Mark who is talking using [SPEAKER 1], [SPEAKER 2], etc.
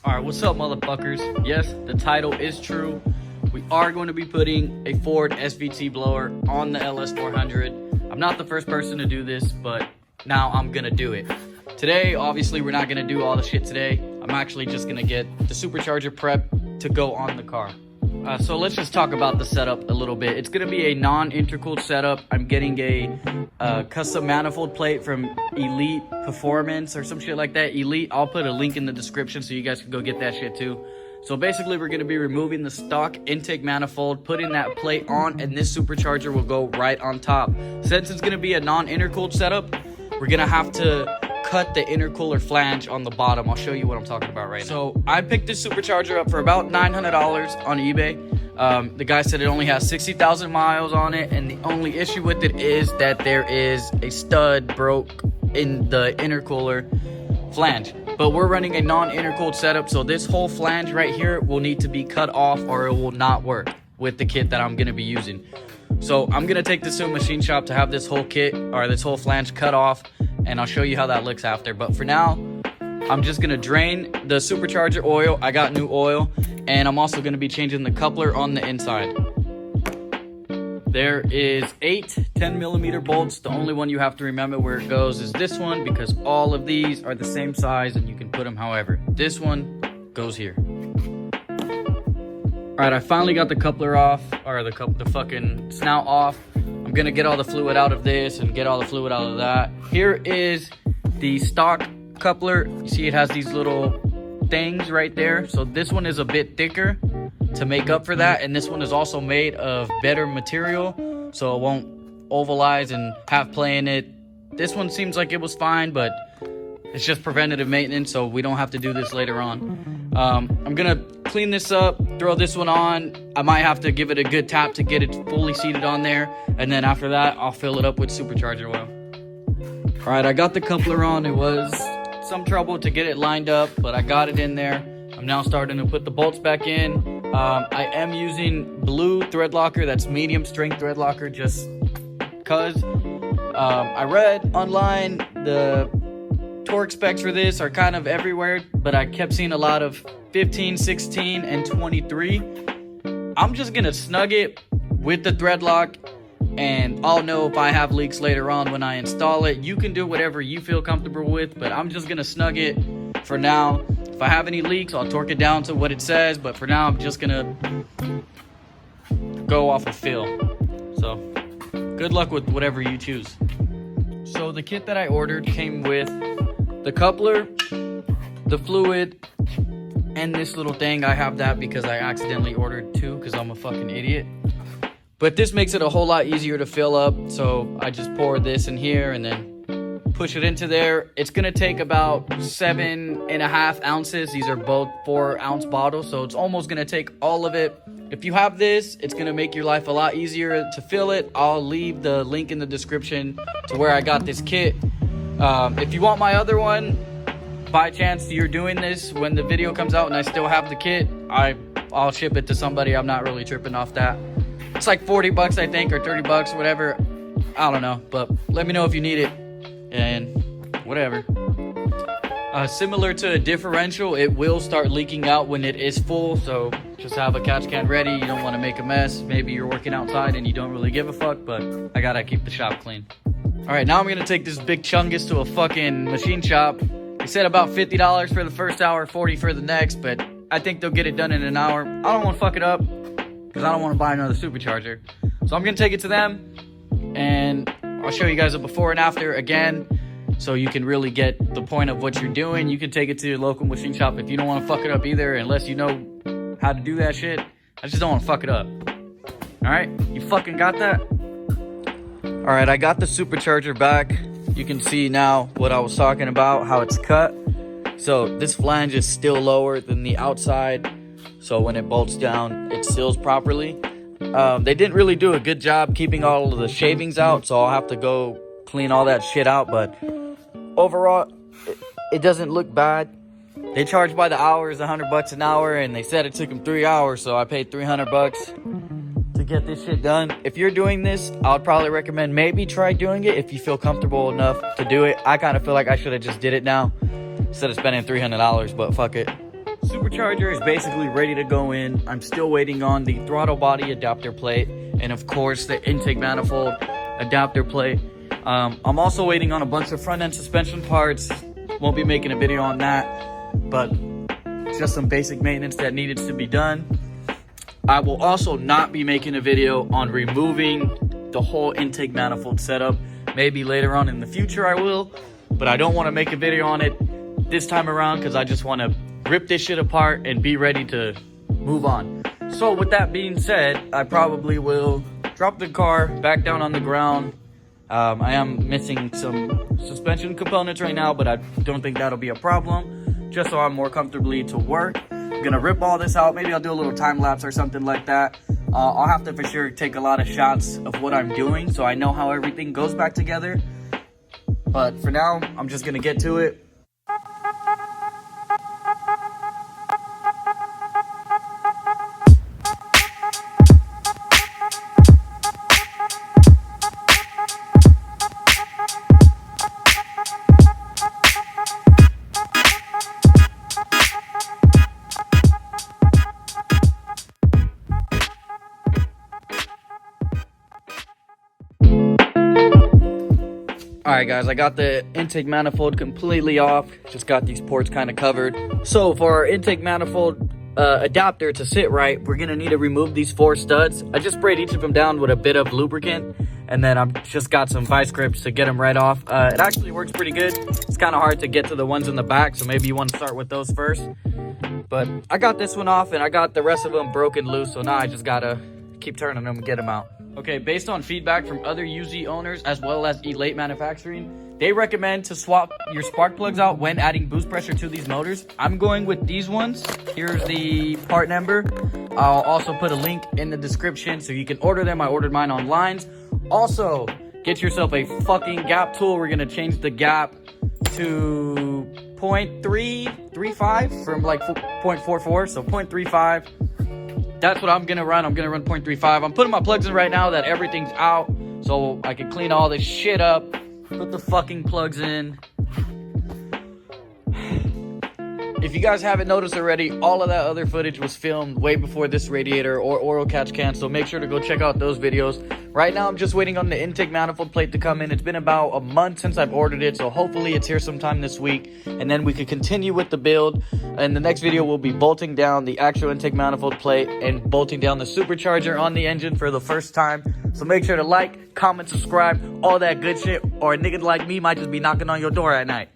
[SPEAKER 1] Alright, what's up, motherfuckers? Yes, the title is true. We are going to be putting a Ford SVT blower on the Ls400. I'm not the first person to do this, but now I'm gonna do it. Today, obviously, we're not gonna do all the shit today. I'm actually just gonna get the Supercharger Prep to go on the car. So let's just talk about the setup a little bit. It's gonna be a non-intercooled setup. I'm getting a custom manifold plate from Elite Performance or some shit like that. Elite, I'll put a link in the description so you guys can go get that shit too. So basically, we're gonna be removing the stock intake manifold, putting that plate on, and this supercharger will go right on top. Since it's gonna be a non-intercooled setup, we're gonna have to cut the intercooler flange on the bottom. I'll show you what I'm talking about right now. So I picked this supercharger up for about $900 on eBay. The guy said it only has 60,000 miles on it, and the only issue with it is that there is a stud broke in the intercooler flange. But we're running a non-intercooled setup, so this whole flange right here will need to be cut off or it will not work with the kit that I'm gonna be using. So I'm gonna take this to a machine shop to have this whole kit or this whole flange cut off, and I'll show you how that looks after. But for now, I'm just gonna drain the supercharger oil. I got new oil, and I'm also gonna be changing the coupler on the inside. There is 8 10mm bolts. The only one you have to remember where it goes is this one, because all of these are the same size and you can put them however. This one goes here. All right, I finally got the coupler off, or the fucking snout off. I'm gonna get all the fluid out of this and get all the fluid out of that. Here is the stock coupler. You see it has these little things right there. So this one is a bit thicker to make up for that, and this one is also made of better material, so it won't ovalize and have play in it. This one seems like it was fine, but it's just preventative maintenance, so we don't have to do this later on. I'm gonna clean this up, throw this one on. I might have to give it a good tap to get it fully seated on there, and then after that, I'll fill it up with supercharger oil. All right, I got the coupler on. It was some trouble to get it lined up, but I got it in there. I'm now starting to put the bolts back in. I am using blue thread locker. That's medium strength thread locker, just cause. I read online the torque specs for this are kind of everywhere, but I kept seeing a lot of 15, 16, and 23. I'm just gonna snug it with the thread lock, and I'll know if I have leaks later on when I install it. You can do whatever you feel comfortable with, but I'm just gonna snug it for now. If I have any leaks, I'll torque it down to what it says, but for now, I'm just gonna go off of feel. So, good luck with whatever you choose. So the kit that I ordered came with the coupler, the fluid, and this little thing. I have that because I accidentally ordered 2 because I'm a fucking idiot. But this makes it a whole lot easier to fill up, so I just pour this in here and then push it into there. It's gonna take about 7.5 ounces. These are both 4-ounce bottles, so it's almost gonna take all of it. If you have this, it's gonna make your life a lot easier to fill it. I'll leave the link in the description to where I got this kit. If you want my other one, by chance you're doing this when the video comes out and I still have the kit, I'll ship it to somebody. I'm not really tripping off that. It's like 40 bucks, I think, or 30 bucks, whatever. I don't know, but let me know if you need it. And whatever. Similar to a differential, it will start leaking out when it is full, so just have a catch can ready. You don't want to make a mess. Maybe you're working outside and you don't really give a fuck, but I gotta keep the shop clean. All right, now I'm gonna take this big chungus to a fucking machine shop. They said about $50 for the first hour, 40 for the next, but I think they'll get it done in an hour. I don't want to fuck it up because I don't want to buy another supercharger. So I'm gonna take it to them, and I'll show you guys a before and after again, so you can really get the point of what you're doing. You can take it to your local machine shop if you don't want to fuck it up either, unless you know how to do that shit. I just don't want to fuck it up. All right, you fucking got that? All right, I got the supercharger back. You can see now what I was talking about, how it's cut. So this flange is still lower than the outside, so when it bolts down, it seals properly. They didn't really do a good job keeping all of the shavings out, so I'll have to go clean all that shit out, but overall, it doesn't look bad. They charge by the hour, is $100 an hour, and they said it took them 3 hours, so I paid $300 to get this shit done. If you're doing this, I would probably recommend maybe try doing it if you feel comfortable enough to do it. I kind of feel like I should have just did it now instead of spending $300, but fuck it. Supercharger is basically ready to go in. I'm still waiting on the throttle body adapter plate and of course the intake manifold adapter plate. I'm also waiting on a bunch of front end suspension parts. Won't be making a video on that, but just some basic maintenance that needed to be done. I will also not be making a video on removing the whole intake manifold setup. Maybe later on in the future I will, but I don't want to make a video on it this time around because I just want to rip this shit apart and be ready to move on. So with that being said, I probably will drop the car back down on the ground. I am missing some suspension components right now, but I don't think that'll be a problem, just so I'm more comfortably to work. I'm gonna rip all this out. Maybe I'll do a little time lapse or something like that. I'll have to for sure take a lot of shots of what I'm doing so I know how everything goes back together. But for now, I'm just gonna get to it. Alright guys, I got the intake manifold completely off. Just got these ports kind of covered. So for our intake manifold adapter to sit right, we're going to need to remove these 4 studs. I just sprayed each of them down with a bit of lubricant. And then I've just got some vice grips to get them right off. It actually works pretty good. It's kind of hard to get to the ones in the back, so maybe you want to start with those first. But I got this one off and I got the rest of them broken loose. So now I just got to keep turning them and get them out. Okay, based on feedback from other UZ owners as well as Elate Manufacturing, they recommend to swap your spark plugs out when adding boost pressure to these motors. I'm going with these ones. Here's the part number. I'll also put a link in the description so you can order them. I ordered mine online. Also, get yourself a fucking gap tool. We're gonna change the gap to 0.335 from like 0.44, so 0.35. That's what I'm gonna run. I'm gonna run 0.35. I'm putting my plugs in right now that everything's out so I can clean all this shit up. Put the fucking plugs in. If you guys haven't noticed already, all of that other footage was filmed way before this radiator or oil catch can, so make sure to go check out those videos. Right now, I'm just waiting on the intake manifold plate to come in. It's been about a month since I've ordered it, so hopefully it's here sometime this week, and then we could continue with the build. And the next video, we'll be bolting down the actual intake manifold plate and bolting down the supercharger on the engine for the first time. So make sure to like, comment, subscribe, all that good shit, or a nigga like me might just be knocking on your door at night.